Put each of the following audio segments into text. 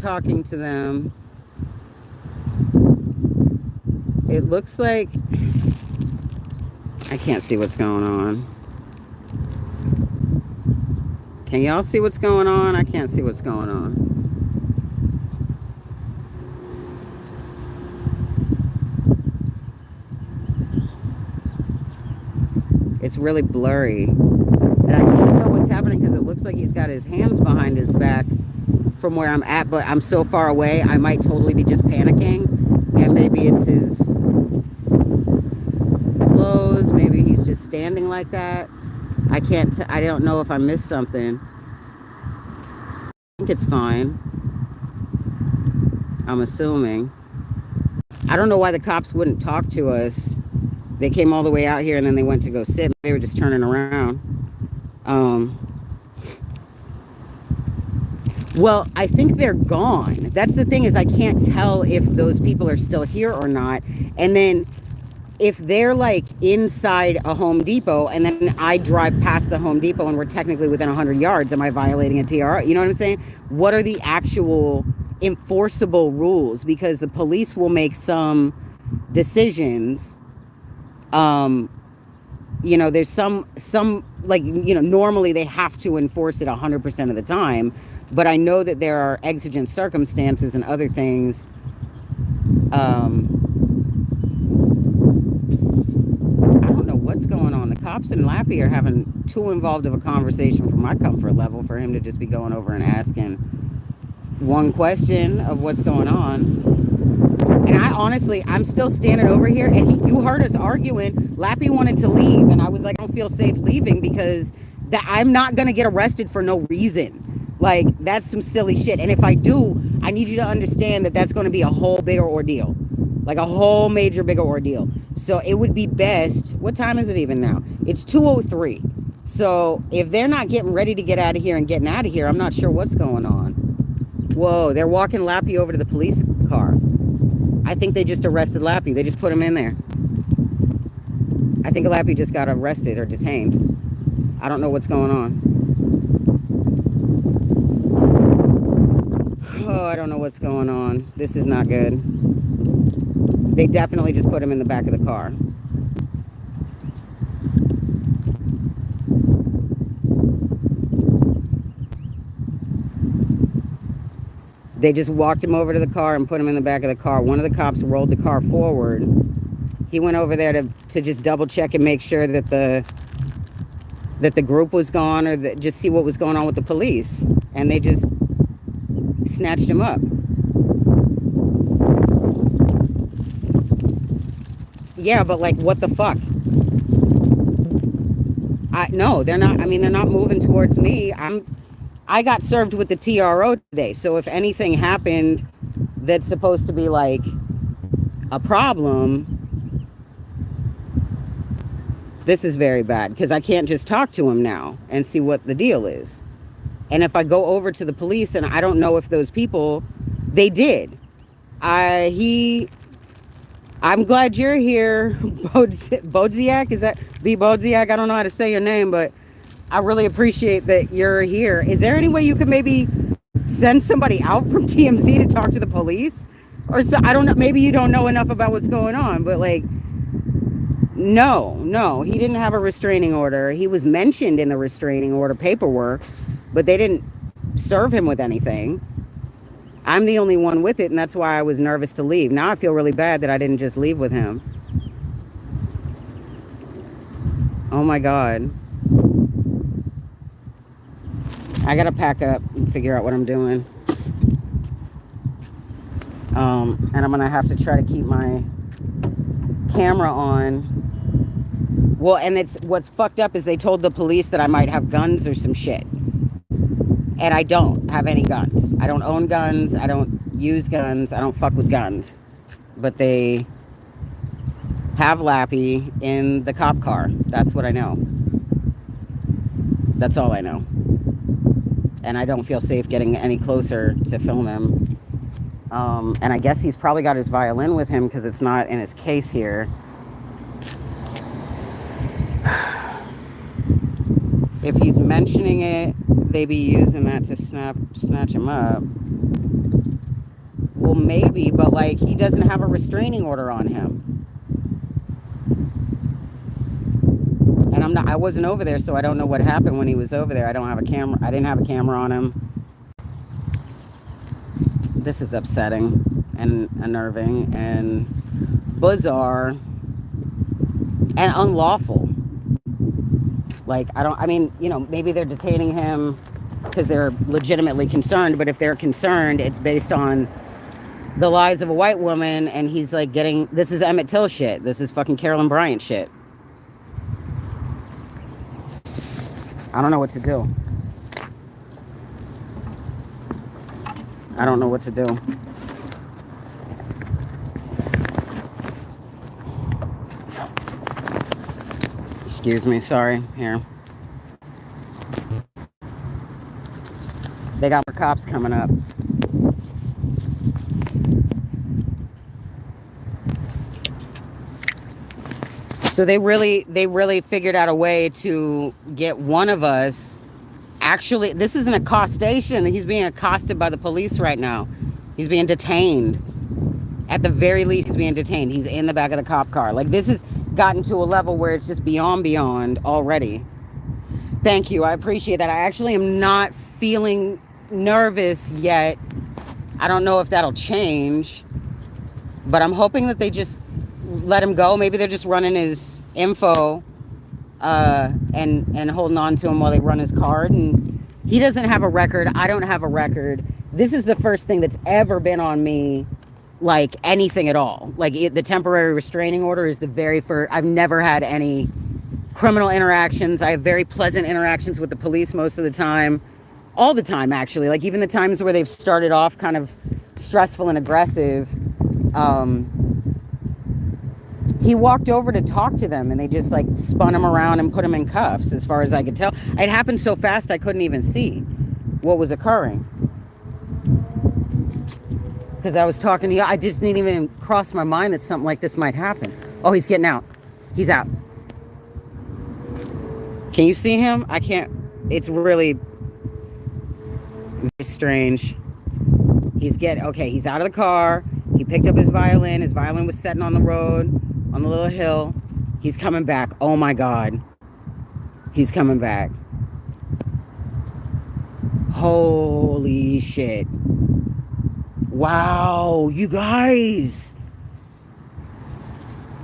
talking to them. It looks like I can't see what's going on. Can y'all see what's going on? I can't see what's going on. It's really blurry. And I can't tell what's happening because it looks like he's got his hands behind his back from where I'm at, but I'm so far away, I might totally be just panicking. And maybe it's his clothes. Maybe he's just standing like that. I don't know if I missed something. I think it's fine. I'm assuming. I don't know why the cops wouldn't talk to us. They came all the way out here and then they went to go sit. They were just turning around. Well, I think they're gone. That's the thing, is I can't tell if those people are still here or not. And then if they're like inside a Home Depot and then I drive past the Home Depot and we're technically within 100 yards, am I violating a TRO? You know what I'm saying? What are the actual enforceable rules? Because the police will make some decisions. There's some like, normally they have to enforce it 100% of the time. But I know that there are exigent circumstances and other things. I don't know what's going on. The cops in Lapi are having too involved of a conversation for my comfort level for him to just be going over and asking one question of what's going on. And I'm still standing over here, and you heard us arguing. Lapi wanted to leave, and I was like, I don't feel safe leaving because I'm not going to get arrested for no reason. Like, that's some silly shit. And if I do, I need you to understand that that's going to be a whole bigger ordeal. Like a whole major bigger ordeal. So it would be best. What time is it even now? It's 2:03. So if they're not getting ready to get out of here and getting out of here, I'm not sure what's going on. Whoa, they're walking Lapi over to the police car. I think they just arrested Lapi. They just put him in there. I think Lapi just got arrested or detained. I don't know what's going on. Oh, I don't know what's going on. This is not good. They definitely just put him in the back of the car. They just walked him over to the car and put him in the back of the car. One of the cops rolled the car forward. He went over there to just double check and make sure that the group was gone, or just see what was going on with the police. And they just snatched him up. Yeah, but like, what the fuck? No, they're not. I mean, they're not moving towards me. I got served with the TRO today. So if anything happened that's supposed to be like a problem, this is very bad, because I can't just talk to him now and see what the deal is. And if I go over to the police, and I don't know if those people, they did. I'm glad you're here, Bodziak. Is that B Bodziak? I don't know how to say your name, but I really appreciate that you're here. Is there any way you could maybe send somebody out from TMZ to talk to the police? Or so, I don't know, maybe you don't know enough about what's going on, but like, no, he didn't have a restraining order. He was mentioned in the restraining order paperwork, but they didn't serve him with anything. I'm the only one with it, and that's why I was nervous to leave. Now I feel really bad that I didn't just leave with him. Oh my God. I gotta pack up and figure out what I'm doing. And I'm gonna have to try to keep my camera on. Well, and what's fucked up is they told the police that I might have guns or some shit. And I don't have any guns. I don't own guns. I don't use guns. I don't fuck with guns. But they have Lapi in the cop car. That's what I know. That's all I know. And I don't feel safe getting any closer to film him. And I guess he's probably got his violin with him because it's not in his case here. If he's mentioning it, they be using that to snatch him up. Well, maybe, but like he doesn't have a restraining order on him. And I wasn't over there, so I don't know what happened when he was over there. I don't have a camera. I didn't have a camera on him. This is upsetting and unnerving and bizarre and unlawful. Like, I mean, you know, maybe they're detaining him because they're legitimately concerned, but if they're concerned, it's based on the lies of a white woman, and he's like this is Emmett Till shit. This is fucking Carolyn Bryant shit. I don't know what to do. I don't know what to do. Excuse me, sorry. Here. They got more cops coming up. So they really figured out a way to get one of us. Actually, this is an accostation. He's being accosted by the police right now. He's being detained. At the very least, he's being detained. He's in the back of the cop car. Like, this has gotten to a level where it's just beyond already. Thank you. I appreciate that. I actually am not feeling nervous yet. I don't know if that'll change, but I'm hoping that they just let him go. Maybe they're just running his info and holding on to him while they run his card. And he doesn't have a record. I don't have a record. This is the first thing that's ever been on me, like anything at all. Like the temporary restraining order is the very first. I've never had any criminal interactions. I have very pleasant interactions with the police most of the time. All the time, actually. Like even the times where they've started off kind of stressful and aggressive. He walked over to talk to them and they just like spun him around and put him in cuffs, as far as I could tell. It happened so fast I couldn't even see what was occurring. Because I was talking to you, I just didn't even cross my mind that something like this might happen. Oh, he's getting out. He's out. Can you see him? I can't. It's really very strange. He's out of the car. He picked up his violin. His violin was sitting on the road, on the little hill. He's coming back. Oh my God. He's coming back. Holy shit. Wow, you guys.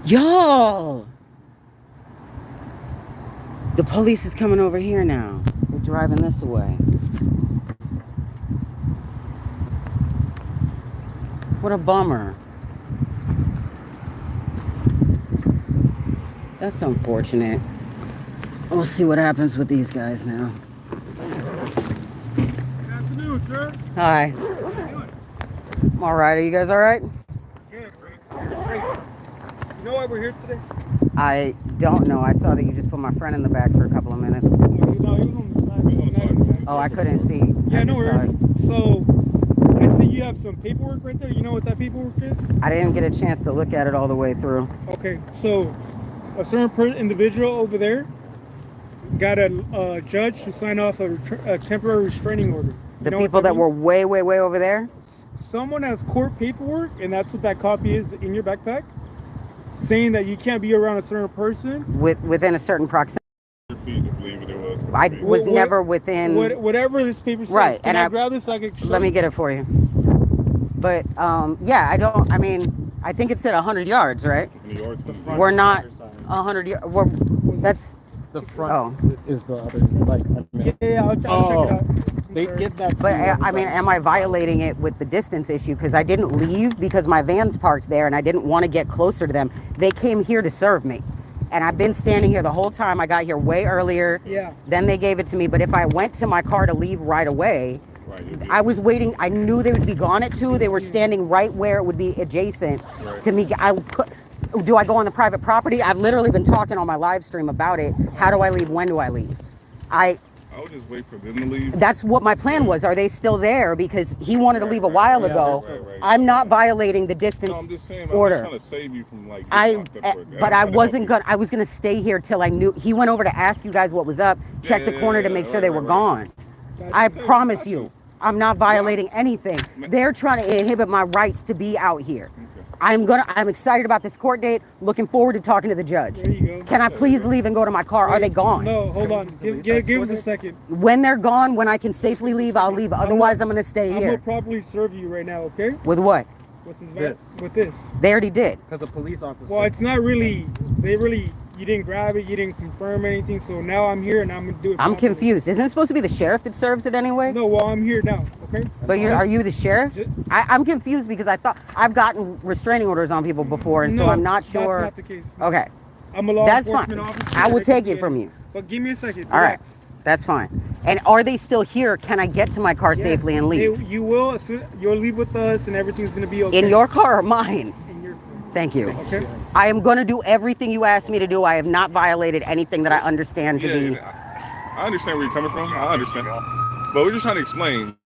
Y'all. The police is coming over here now. They're driving this away. What a bummer. That's unfortunate. We'll see what happens with these guys now. Good afternoon, sir. Hi. How you doing? I'm all right. Are you guys all right? Good, great. You know why we're here today? I don't know. I saw that you just put my friend in the back for a couple of minutes. No, he was on the side. Oh, I couldn't see. Yeah, no worries. So, I see you have some paperwork right there. You know what that paperwork is? I didn't get a chance to look at it all the way through. Okay, so a certain individual over there got a judge to sign off a temporary restraining order. The people that were way, way, way over there? Someone has court paperwork, and that's what that copy is in your backpack, saying that you can't be around a certain person within a certain proximity. I was never within. Whatever this paper says. Right, and I grab this so I can show let me get it for you. But yeah, I mean, I think it said 100 yards, right? We're not 100 yards. That's the front. Oh, is the other, like, I mean, yeah, I'll check it out. they get that. but I mean, am I violating it with the distance issue? Because I didn't leave because my van's parked there and I didn't want to get closer to them. They came here to serve me. And I've been standing here the whole time. I got here way earlier. Yeah. Then they gave it to me. But if I went to my car to leave right away, I was waiting. I knew they would be gone at 2. They were standing right where it would be adjacent to me. Do I go on the private property? I've literally been talking on my live stream about it. How do I leave? When do I leave? I would just wait for them to leave. That's what my plan was. Are they still there? Because he wanted to leave a while ago. Right. I'm not violating the distance No, I'm just saying, order. I'm just trying to save you from like. I was gonna stay here till I knew. He went over to ask you guys what was up, check the corner to make sure they were gone. I promise you. I'm not violating anything. They're trying to inhibit my rights to be out here. Okay. I'm excited about this court date. Looking forward to talking to the judge. There you go. Can I please leave and go to my car? Are they gone? No, hold on. Give us a second. When they're gone, when I can safely leave, I'll leave. Otherwise, I'm going to stay I'm here. gonna probably serve you right now, okay? With what? With This. With this. They already did. Because a police officer. Well, it's not really. You didn't grab it. You didn't confirm anything. So now I'm here and I'm gonna do it. I'm properly. confused. Isn't it supposed to be the sheriff that serves it anyway? No, well, I'm here now, okay? But are you the sheriff? I'm confused because I thought I've gotten restraining orders on people before, and so I'm not sure. That's not the case. Okay, I'm a law that's enforcement fine. officer. I will can take see it from you. But give me a second. All right, Relax. that's fine. And are they still here? Can I get to my car Yes, safely and leave? You will. You'll leave with us, and everything's gonna be okay. In your car or mine? In your. Thank you. Okay. I am going to do everything you asked me to do. I have not violated anything that I understand to be. I understand where you're coming from. I understand. But we're just trying to explain.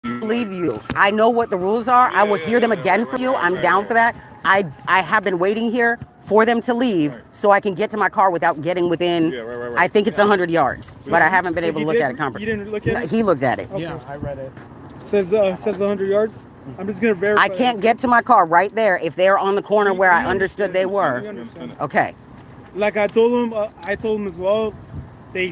Leave you. I know what the rules are. I will hear them again for you. I'm down for that. I have been waiting here for them to leave so I can get to my car without getting within, I think it's 100 yards, but I haven't been able to look at it. You didn't look at it? He looked at it. Okay. Yeah, I read it. Says 100 yards. I'm just gonna verify. I can't get to my car right there if they're on the corner where I understood they We were. understand. Okay. Like I told them as well. They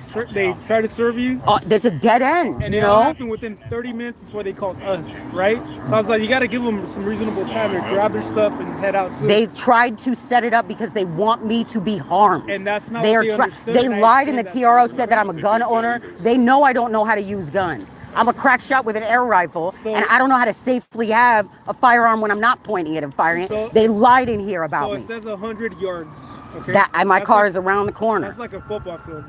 try to serve you. Oh, there's a dead end, And you it all know? happened within 30 minutes before they called us, right? So I was like, you got to give them some reasonable time to grab their stuff and head out too. They tried to set it up because they want me to be harmed. And that's not They what are they try- understood, They and I lied in the understand TRO, that. said that I'm a gun owner. They know I don't know how to use guns. I'm a crack shot with an air rifle, So- and I don't know how to safely have a firearm when I'm not pointing it and firing it. So- They lied in here about So me. it says 100 yards. Okay. My That's car like- is around the corner. That's like a football field,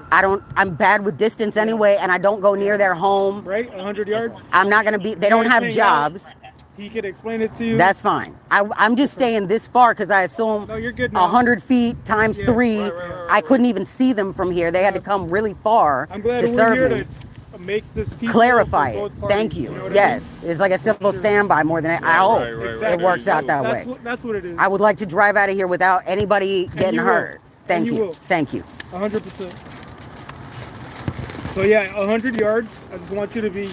I'm bad with distance anyway, and I don't go near their home. right? 100 yards. I'm not gonna be. They don't have jobs. He could explain it to you. That's fine. I'm just staying this far because I assume No, you're good now. 100 feet times Yeah, 3. right. I couldn't even see them from here. They had to come really far I'm glad to we're serve here me. to make this peaceful Clarify for it. both parties, Thank you. know what I mean? Yes, it's like a civil standby more than I hope right. it works out that way. That's what it is. I would like to drive out of here without anybody getting you will. hurt. Thank And you you. will. Thank you. 100%. So yeah, 100 yards. I just want you to be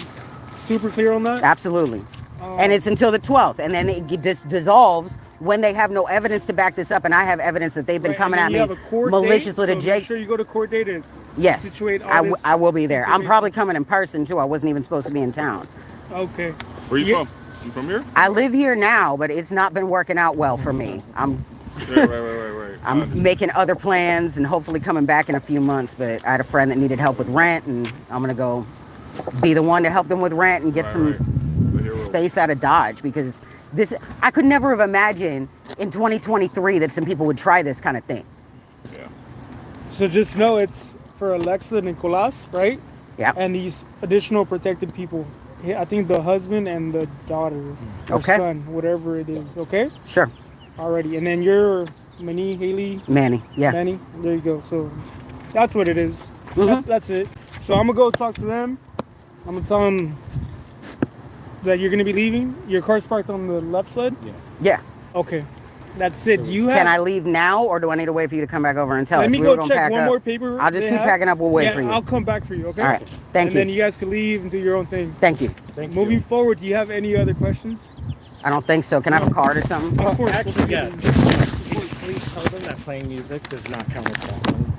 super clear on that. Absolutely. And it's until the 12th, and then it dissolves when they have no evidence to back this up, and I have evidence that they've been Right, coming and at then me you have a court maliciously date, to so make Jake. sure you go to court date and Yes, situate all this I will be there. I'm information. probably coming in person too. I wasn't even supposed to be in town. Okay. Where you Yeah. from? You from here? I live here now, but it's not been working out well for me. I'm Right. I'm making other plans and hopefully coming back in a few months, but I had a friend that needed help with rent, and I'm gonna go be the one to help them with rent and get some space out of Dodge, because I could never have imagined in 2023 that some people would try this kind of thing. Yeah. So just know it's for Alexa and Nicolas, right? Yeah. And these additional protected people. I think the husband and the daughter, or Okay. son, whatever it is. Okay. Sure. Alrighty. And then you're Haley. Manny. Yeah. Manny. There you go. So that's what it is. Mhm. That's it. So I'm gonna go talk to them. I'm gonna tell them that you're gonna be leaving. Your car's parked on the left side. Yeah. Okay. That's it. You have. Can I leave now, or do I need to wait for you to come back over and tell Let us? me We were go gonna check pack one up. more paper. I'll just they keep have. packing up. We'll wait Yeah, for you. I'll come back for you. Okay. All right. Thank And you. then you guys can leave and do your own thing. Thank you. Moving forward, do you have any other questions? I don't think so. Can I have a card or something? Of course. Actually, yeah. Please tell them that playing music does not count as stalking.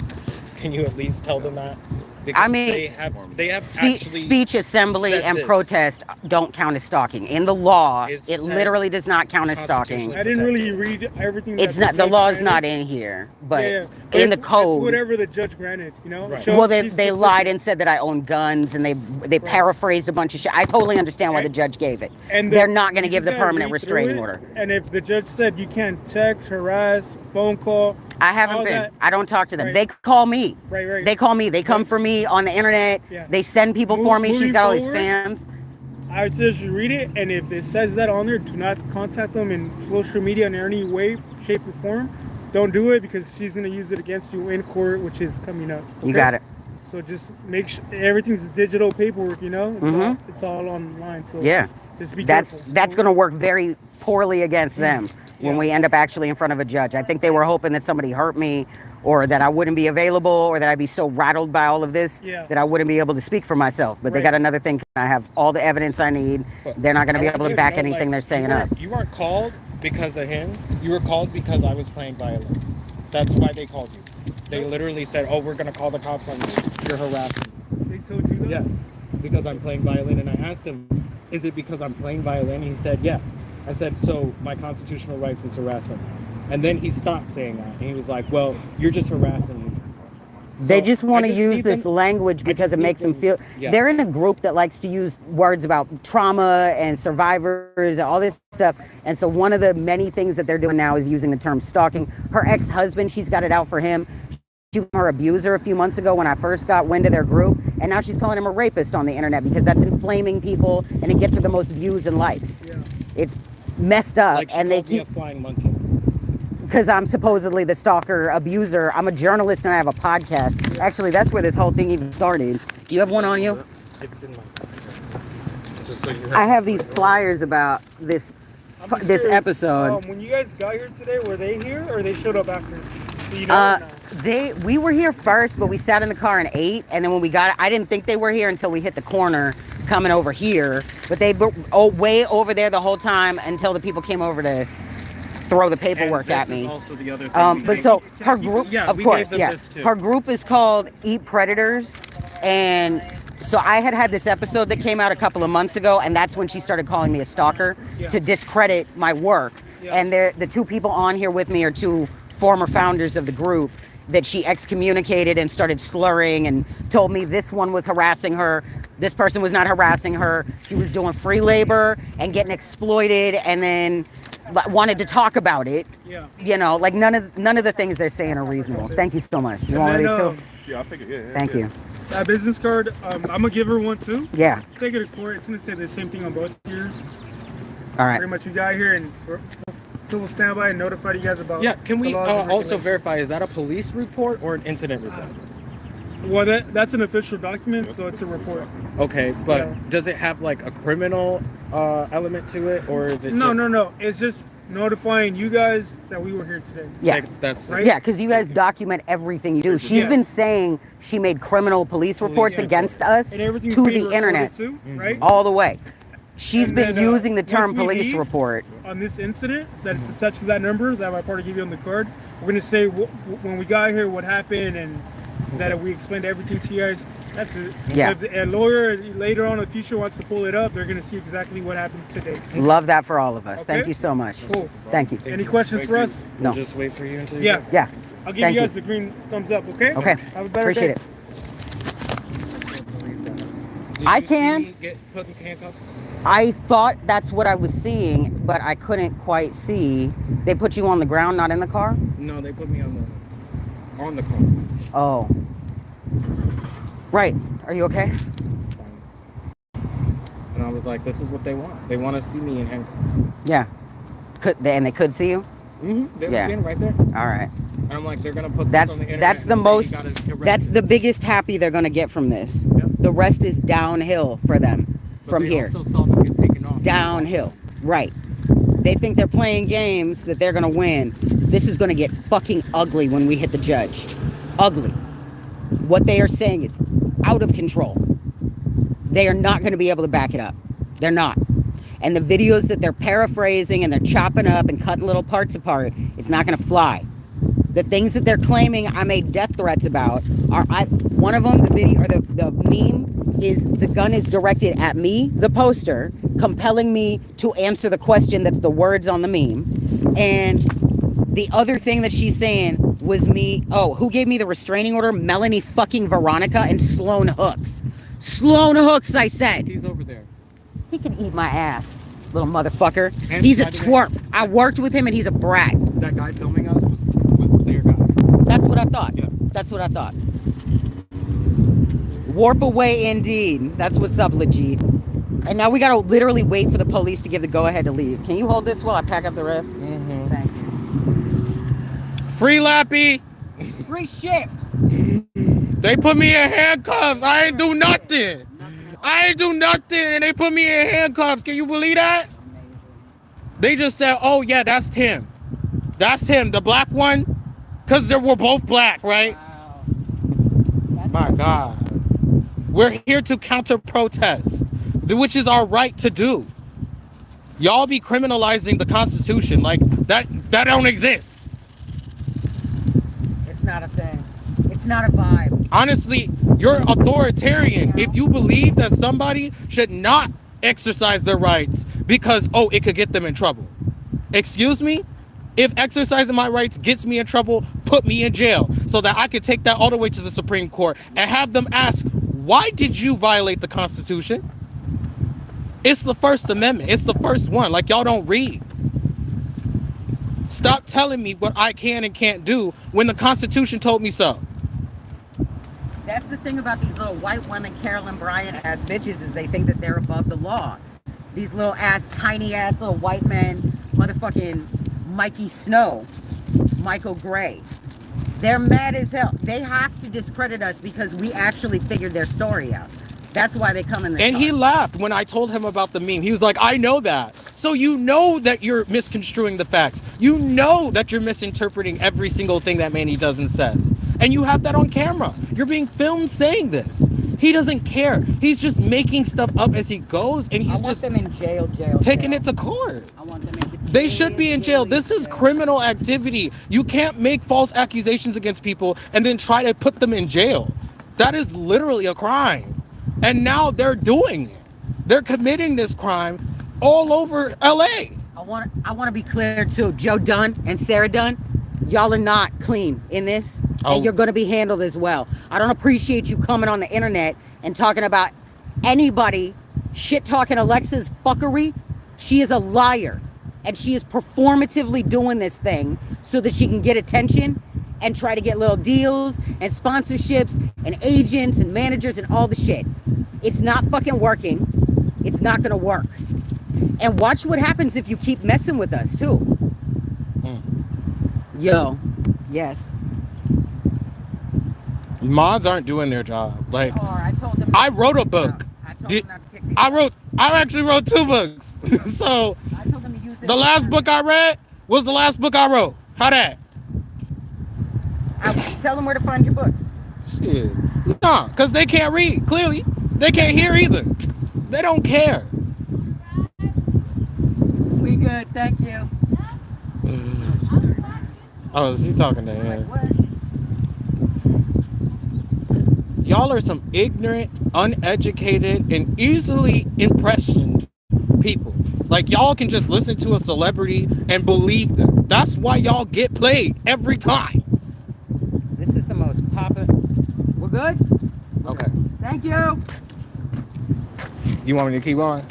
Can you at least tell them that? Because I mean, they have actually speech, assembly, said and this. protest don't count as stalking. In the law, It it says literally does not count as stalking. I didn't really read everything. It's that not. The judge law is granted. not in here, but Yeah, yeah. in the It's code. whatever the judge granted, you know. Right. So Well, be they specific. lied and said that I own guns, and they paraphrased a bunch of shit. I totally understand why the judge gave it. And They're not going to you give the just gotta permanent read through restraining it, order. And if the judge said you can't text, harass, phone call, I haven't all been. that- I don't talk to them. Right. They call me. right. They call me. They come for me on the internet. Yeah. They send people for me. She's Moving got all these forward, fans. I would suggest you read it, and if it says that on there, do not contact them in social media in any way, shape, or form. Don't do it, because she's gonna use it against you in court, which is coming up. You okay? got it. So just make sure everything's digital paperwork. You know, it's all online. So Yeah. just be That's careful. going to work very poorly against them when Yeah. we end up actually in front of a judge. I think they were hoping that somebody hurt me or that I wouldn't be available, or that I'd be so rattled by all of this that I wouldn't be able to speak for myself. But they got another thing. I have all the evidence I need. They're not going to be able to back anything they're saying up. You weren't called because of him. You were called because I was playing violin. That's why they called you. They literally said, "Oh, we're going to call the cops on you. You're harassing." They told you that? Yes, because I'm playing violin. And I asked him, "Is it because I'm playing violin?" He said, "Yeah." I said, "So my constitutional rights is harassment." And then he stopped saying that. And he was like, "Well, you're just harassing me." They just want to use this language because it makes them feel... They're in a group that likes to use words about trauma and survivors and all this stuff. And so one of the many things that they're doing now is using the term stalking. Her ex-husband, she's got it out for him. She was her abuser a few months ago when I first got wind of their group. And now she's calling him a rapist on the internet because that's inflaming people and it gets her the most views and likes. Yeah. It's messed up. Like and they keep... a flying monkey. Because I'm supposedly the stalker abuser. I'm a journalist and I have a podcast. Actually, that's where this whole thing even started. Do you have one on you? It's in my just so you I have these flyers about this episode. When you guys got here today, were they here or they showed up after? Do you know we were here first, but we sat in the car and ate. And then when we got, I didn't think they were here until we hit the corner coming over here. But they were way over there the whole time until the people came over to throw the paperwork at me. Also the other thing but so her group, of course, her group is called Eat Predators, and so I had this episode that came out a couple of months ago, and that's when she started calling me a stalker to discredit my work. And the two people on here with me are two former founders of the group that she excommunicated and started slurring and told me this one was harassing her. This person was not harassing her. She was doing free labor and getting exploited, and then wanted to talk about it. You know, like none of the things they're saying are reasonable. Thank you so much. You want one of these too? Yeah, I'll take it. Yeah, Thank you. That business card, I'm gonna give her one too. Yeah. Take it to court. It's gonna say the same thing on both yours. All right. Pretty much, we got here and we'll stand by and notify you guys about. Yeah. Can we also verify? Is that a police report or an incident report? Well, that's an official document, so it's a report. Okay, but does it have like a criminal element to it, or is it? No. It's just notifying you guys that we were here today. Yeah, that's right. Yeah, because you guys document everything you do. She's been saying she made criminal police reports against us to the internet, too, right? All the way. She's been using the term police report on this incident that it's attached to that number that my party gave you on the card. We're gonna say when we got here what happened and that we explained everything to you guys. That's it. Yeah. If a lawyer later on in the future wants to pull it up, they're going to see exactly what happened today. Love that for all of us. Okay. Thank you so much. Cool. Thank you. Any questions for us? No. We'll just wait for you until. Yeah. Yeah. I'll give you guys the green thumbs up. Okay. Okay. Have a better Appreciate day. it. I can. Get put in handcuffs. I thought that's what I was seeing, but I couldn't quite see. They put you on the ground, not in the car? No, they put me on the car. Oh. Right. Are you okay? And I was like, this is what they want. They want to see me in handcuffs. Yeah. And they could see you? Mm-hmm. They were standing right there. All right. And I'm like, they're going to put this on the internet. That's the biggest happy they're going to get from this. Yep. The rest is downhill for them from here. Also saw them get taken off. Downhill. Right. They think they're playing games that they're going to win. This is going to get fucking ugly when we hit the judge. Ugly. What they are saying is out of control. They are not going to be able to back it up. They're not. And the videos that they're paraphrasing and they're chopping up and cutting little parts apart, it's not going to fly. The things that they're claiming I made death threats about are one of them, the video or the meme is the gun is directed at me, the poster, compelling me to answer the question that's the words on the meme. And the other thing that she's saying was me. Oh, who gave me the restraining order? Melanie fucking Veronica and Sloan Hooks. Sloan Hooks, I said. He's over there. He can eat my ass, little motherfucker. And he's a twerp. I worked with him and he's a brat. That guy filming us was their guy. That's what I thought. Yeah. That's what I thought. Warp away indeed. That's what's up, Legit. And now we gotta literally wait for the police to give the go-ahead to leave. Can you hold this while I pack up the rest? Mm-hmm. Thank you. Free Lapi. Free shift. They put me in handcuffs. I ain't do nothing. And they put me in handcuffs. Can you believe that? They just said, oh yeah, that's him. That's him. The black one. Because we're both black, right? Wow. That's My God. We're here to counter protest, which is our right to do. Y'all be criminalizing the Constitution like that don't exist. It's not a thing. It's not a vibe. Honestly, you're authoritarian if you believe that somebody should not exercise their rights because, oh, it could get them in trouble. Excuse me? If exercising my rights gets me in trouble, put me in jail so that I could take that all the way to the Supreme Court and have them ask, why did you violate the Constitution? It's the First Amendment. It's the first one. Like, y'all don't read. Stop telling me what I can and can't do when the Constitution told me so. That's the thing about these little white women, Carolyn Bryant ass bitches, is they think that they're above the law. These little ass, tiny ass little white men, motherfucking Mikey Snow, Michael Gray. They're mad as hell. They have to discredit us because we actually figured their story out. That's why they come in this. And he laughed when I told him about the meme. He was like, I know that. So you know that you're misconstruing the facts. You know that you're misinterpreting every single thing that Manny does and says. And you have that on camera. You're being filmed saying this. He doesn't care. He's just making stuff up as he goes, and he's I want just them in jail, taking jail. it to court. I want them in the They should be in jail. This is criminal activity. You can't make false accusations against people and then try to put them in jail. That is literally a crime. And now they're doing it. They're committing this crime all over LA. I want to be clear too. Joe Dunn and Sarah Dunn, y'all are not clean in this, and you're going to be handled as well. I don't appreciate you coming on the internet and talking about anybody shit talking Alexa's fuckery. She is a liar, and she is performatively doing this thing so that she can get attention and try to get little deals and sponsorships and agents and managers and all the shit. It's not fucking working. It's not gonna work. And watch what happens if you keep messing with us too. Yo, yes. Mods aren't doing their job. Like, I told them. I wrote a book. I told them not to kick people. I actually wrote 2 books. So I told them to use the last book I read was the last book I wrote. How that? Tell them where to find your books. Shit. Nah, because they can't read, clearly. They can't hear either. They don't care. We good, thank you. Oh, is he talking to him? Y'all are some ignorant, uneducated, and easily impressioned people. Like, y'all can just listen to a celebrity and believe them. That's why y'all get played every time. This is the most poppin'. We're good? Okay. Thank you. You want me to keep on?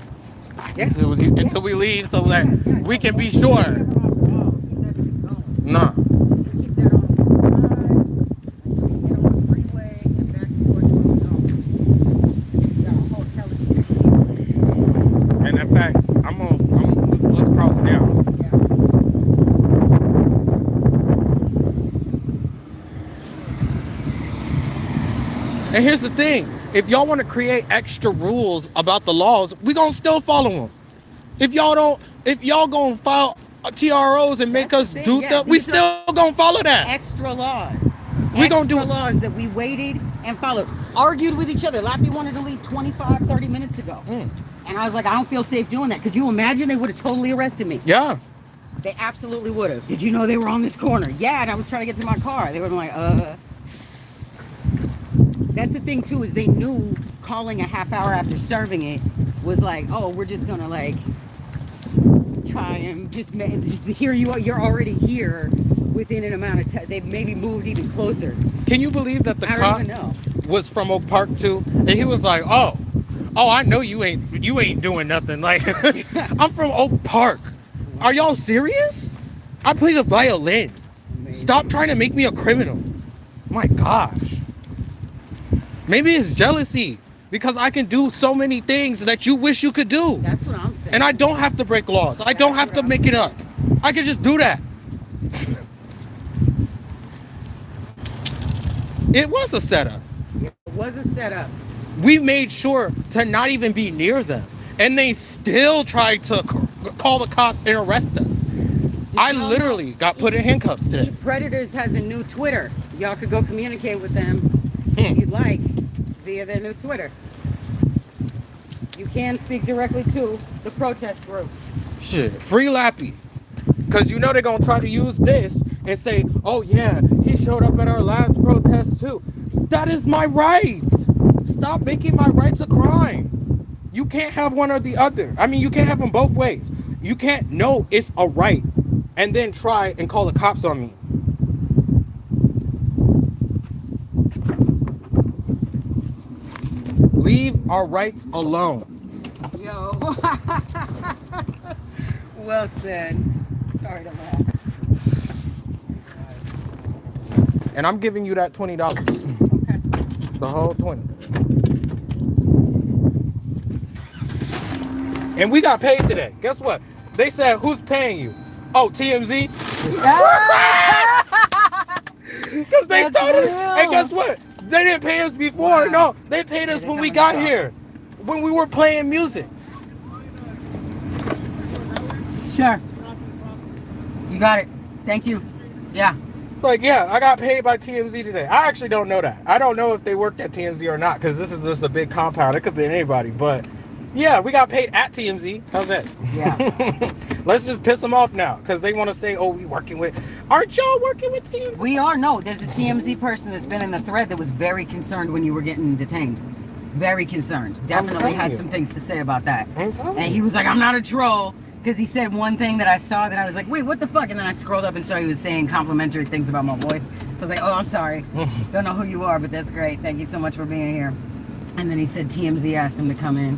Yeah. Until we leave so that we can be sure. Keep that shit going. Nah. Keep that on until we get on the freeway and back to where we're going. We got a whole hell of shit. And in fact, let's cross down. And here's the thing. If y'all want to create extra rules about the laws, we gonna still follow them. If y'all gonna file TROs and make us do that, we still gonna follow that. Extra laws. We gonna do laws that we waited and followed. Argued with each other. Lapi wanted to leave 25, 30 minutes ago. And I was like, I don't feel safe doing that. Could you imagine they would have totally arrested me? Yeah. They absolutely would have. Did you know they were on this corner? Yeah, and I was trying to get to my car. They would have been like, That's the thing too, is they knew calling a half hour after serving it was like, oh, we're just gonna like try and just here you are, you're already here within an amount of time. They've maybe moved even closer. Can you believe that the I cop don't even know. was from Oak Park too? And he was like, oh, I know you ain't doing nothing. Like, I'm from Oak Park. Are y'all serious? I play the violin. Stop trying to make me a criminal. My gosh. Maybe it's jealousy because I can do so many things that you wish you could do. That's what I'm saying. And I don't have to break laws. I don't have to make it up. I can just do that. It was a setup. It was a setup. We made sure to not even be near them. And they still tried to call the cops and arrest us. I No, no. literally got put in handcuffs today. Predators has a new Twitter. Y'all could go communicate with them Hmm. if you'd like via their new Twitter. You can speak directly to the protest group. Shit, free Lapi. Because you know they're going to try to use this and say, oh yeah, he showed up at our last protest too. That is my right. Stop making my rights a crime. You can't have one or the other. I mean, you can't have them both ways. You can't know it's a right and then try and call the cops on me. Leave our rights alone. Yo. Well said. Sorry to laugh. And I'm giving you that $20. Okay. The whole 20. And we got paid today. Guess what? They said, who's paying you? Oh, TMZ? Because they That's told us. real. And guess what? They didn't pay us before. Wow. No, they paid us They when didn't we come got in the here. When we were playing music. Sure. You got it. Thank you. Yeah. Like, yeah, I got paid by TMZ today. I actually don't know that. I don't know if they worked at TMZ or not, because this is just a big compound. It could be anybody. But, yeah, we got paid at TMZ. How's that? Yeah. Let's just piss them off now, because they want to say, oh, we working with... Aren't y'all working with TMZ? We are. No, there's a TMZ person that's been in the thread that was very concerned when you were getting detained. Very concerned. Definitely telling had you. some things to say about that. I'm telling And you. he was like, I'm not a troll. Because he said one thing that I saw that I was like, wait, what the fuck? And then I scrolled up and saw he was saying complimentary things about my voice. So I was like, oh, I'm sorry. Don't know who you are, but that's great. Thank you so much for being here. And then he said TMZ asked him to come in.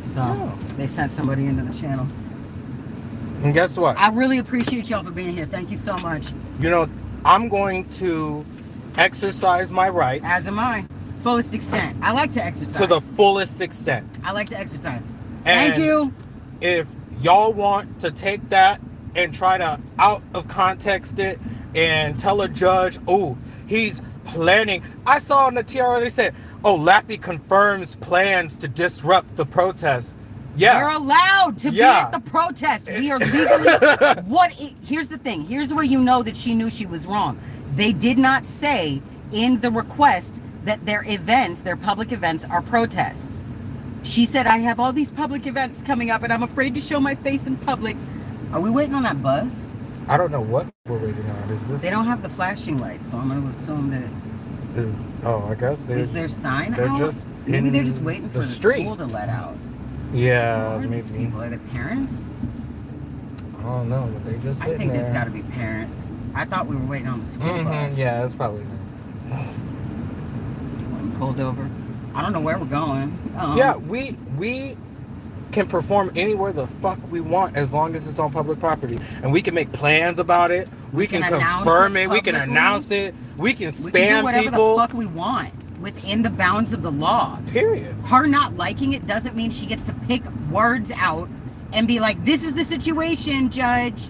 So Oh. they sent somebody into the channel. And guess what? I really appreciate y'all for being here. Thank you so much. You know, I'm going to exercise my rights As am I. Fullest extent. I like to exercise. to the fullest extent. I like to exercise. And Thank you. If y'all want to take that and try to out of context it and tell a judge, oh, he's planning. I saw on the TRO they said, oh, Lapi confirms plans to disrupt the protest. Yeah. You're allowed to be at the protest. We are legally. Here's the thing. Here's where you know that she knew she was wrong. They did not say in the request that their events, their public events, are protests. She said, I have all these public events coming up and I'm afraid to show my face in public. Are we waiting on that bus? I don't know what we're waiting on. Is this? They don't have the flashing lights, so I'm going to assume that. Is I guess Is their sign they're out? just Maybe they're in just waiting for the the street. school to let out. Yeah, Who are these maybe. people? Are they parents? I don't know, but they just. I think there. there's got to be parents. I thought we were waiting on the school bus. Yeah, that's probably. Pulled over. I don't know where we're going. Yeah, we can perform anywhere the fuck we want as long as it's on public property, and we can make plans about it. We can confirm it. We can publicly. announce it. We can We can spam do whatever people. the fuck we want within the bounds of the law. Period. Her not liking it doesn't mean she gets to pick words out and be like, this is the situation, judge.